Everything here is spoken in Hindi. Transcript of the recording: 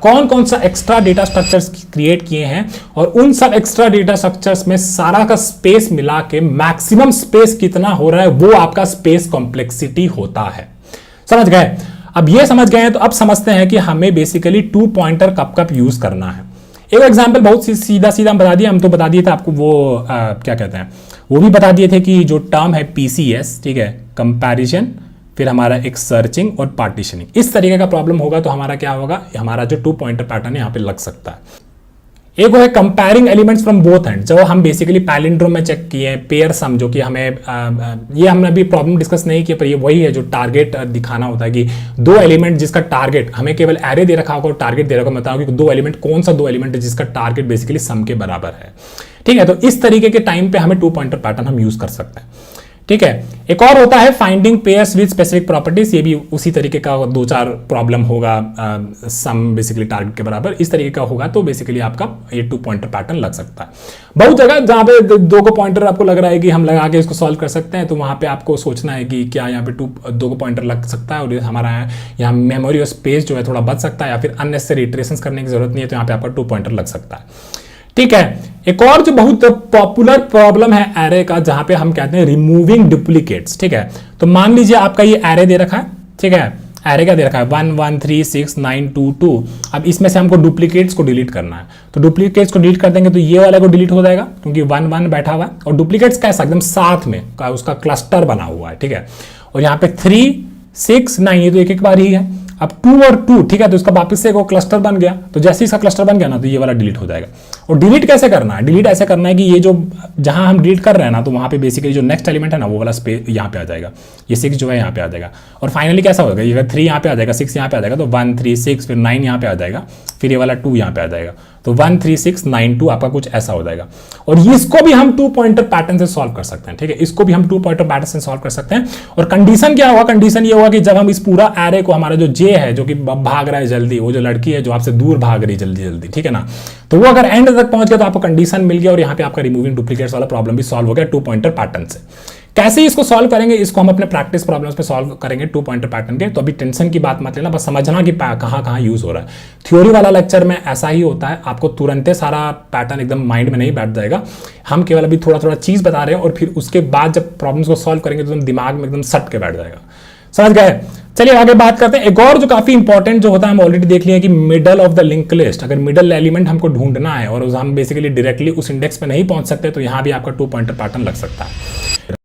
कौन कौन सा एक्स्ट्रा डेटा स्ट्रक्चर्स क्रिएट किए हैं और उन सब एक्स्ट्रा डेटा स्ट्रक्चर्स में सारा का स्पेस मिला के मैक्सिमम स्पेस कितना हो रहा है, वो आपका स्पेस कॉम्प्लेक्सिटी होता है। समझ गए? अब ये समझ गए हैं तो अब समझते हैं कि हमें बेसिकली 2 पॉइंटर कब कब यूज करना है। एक एग्जांपल बहुत सीधा सीधा हम बता दिए, हम तो बता दिए थे आपको वो क्या कहते हैं, वो भी बता दिए थे कि जो टर्म है PCS, ठीक है, कंपैरिजन, फिर हमारा एक सर्चिंग और पार्टीशनिंग, इस तरीके का प्रॉब्लम होगा तो हमारा क्या होगा, हमारा जो 2 पॉइंटर पैटर्न है यहाँ पे लग सकता है। एक है comparing elements from both and, जो हम बेसिकली पैलिंड्रोम में चेक किए, पेयर सम, जो कि हमें ये हमने अभी प्रॉब्लम डिस्कस नहीं किया, पर ये वही है जो टारगेट दिखाना होता है कि 2 एलिमेंट जिसका टारगेट हमें केवल एरे दे रखा होगा और टारगेट दे रखा होगा, बताओ कि 2 एलिमेंट कौन सा 2 एलिमेंट है जिसका टारगेट बेसिकली सम के बराबर है। ठीक है, तो इस तरीके के टाइम पे हमें 2 पॉइंटर पैटर्न हम यूज कर सकते हैं। ठीक है, एक और होता है finding pairs with specific properties, ये भी उसी तरीके का 2-4 प्रॉब्लम होगा, सम बेसिकली टारगेट के बराबर, इस तरीके का होगा तो बेसिकली आपका ये 2 पॉइंटर पैटर्न लग सकता है। बहुत जगह जहां पे 2 को पॉइंटर आपको लग रहा है कि हम लगा के इसको सॉल्व कर सकते हैं, तो वहां पे आपको सोचना है कि क्या यहाँ पे 2 को पॉइंटर लग सकता है और हमारा यहाँ मेमोरी और स्पेस जो है थोड़ा बच सकता है, या फिर अननेसेसरी इटरेशंस करने की जरूरत नहीं है, तो यहाँ पे आपका 2 पॉइंटर लग सकता है। ठीक है, एक और जो बहुत पॉपुलर प्रॉब्लम है एरे का, जहां पे हम कहते हैं रिमूविंग डुप्लीकेट्स। ठीक है, तो मान लीजिए आपका ये एरे दे रखा है, ठीक है, एरे का दे रखा है 1 1 3 6 9 2 2। अब इसमें से हमको डुप्लीकेट्स को डिलीट करना है, तो डुप्लीकेट्स को डिलीट कर देंगे तो ये वाला को डिलीट हो जाएगा क्योंकि 1 1 बैठा हुआ है, और डुप्लीकेट्स कैसा एकदम साथ में उसका क्लस्टर बना हुआ है। ठीक है, और यहाँ पे 3 6 9 ये तो एक बार ही है, अब 2 और 2, ठीक है, तो इसका वापस से एक क्लस्टर बन गया, तो जैसे इसका क्लस्टर बन गया ना तो ये वाला डिलीट हो जाएगा। और डिलीट कैसे करना है? डिलीट ऐसे करना है कि ये जो जहां हम डिलीट कर रहे हैं ना, तो वहां पे बेसिकली जो नेक्स्ट एलिमेंट है ना, वो वाला स्पेस यहाँ पे आ जाएगा, ये 6 जो है यहाँ पे आ जाएगा, और फाइनली कैसा होगा, ये 3 यहाँ पे आ जाएगा, 6 यहाँ पे आ जाएगा, तो 1 3 6, फिर 9 यहाँ पे आ जाएगा, फिर ये वाला 2 यहाँ पे आ जाएगा, तो 1 3 6 9 2 आपका कुछ ऐसा हो जाएगा। और इसको भी हम 2 पॉइंटर पैटर्न से सॉल्व कर सकते हैं। ठीक है, इसको भी हम 2 पॉइंटर पैटर्न से सॉल्व कर सकते हैं। और कंडीशन क्या होगा? कंडीशन ये होगा कि जब हम इस पूरा एरे को, हमारा जो जे है जो कि भाग रहा है जल्दी, वो जो लड़की है जो आपसे दूर भाग रही है जल्दी जल्दी, ठीक है ना, तो वो अगर एंड तक पहुंच गया तो आपको कंडीशन मिल गया और यहाँ पे आपका रिमूविंग डुप्लीकेट्स वाला प्रॉब्लम भी सॉल्व हो गया 2 पॉइंटर पैटर्न से। कैसे इसको सॉल्व करेंगे? इसको हम अपने प्रैक्टिस प्रॉब्लम्स पे सॉल्व करेंगे 2 पॉइंटर पैटर्न के। तो अभी टेंशन की बात मत लेना, बस समझना कि कहाँ कहाँ यूज हो रहा है। थ्योरी वाला लेक्चर में ऐसा ही होता है, आपको तुरंत सारा पैटर्न एकदम माइंड में नहीं बैठ जाएगा। हम केवल अभी थोड़ा थोड़ा चीज बता रहे हैं और फिर उसके बाद जब प्रॉब्लम्स को सॉल्व करेंगे तो दिमाग में एकदम सट के बैठ जाएगा। समझ गए? चलिए आगे बात करते हैं। एक और जो काफी इंपॉर्टेंट जो होता है, हम ऑलरेडी देख लिया कि middle of the link list. अगर मिडल एलिमेंट हमको ढूंढना है और हम बेसिकली डायरेक्टली उस इंडेक्स पे नहीं पहुंच सकते, तो यहां भी आपका 2 पॉइंटर पैटर्न लग सकता है।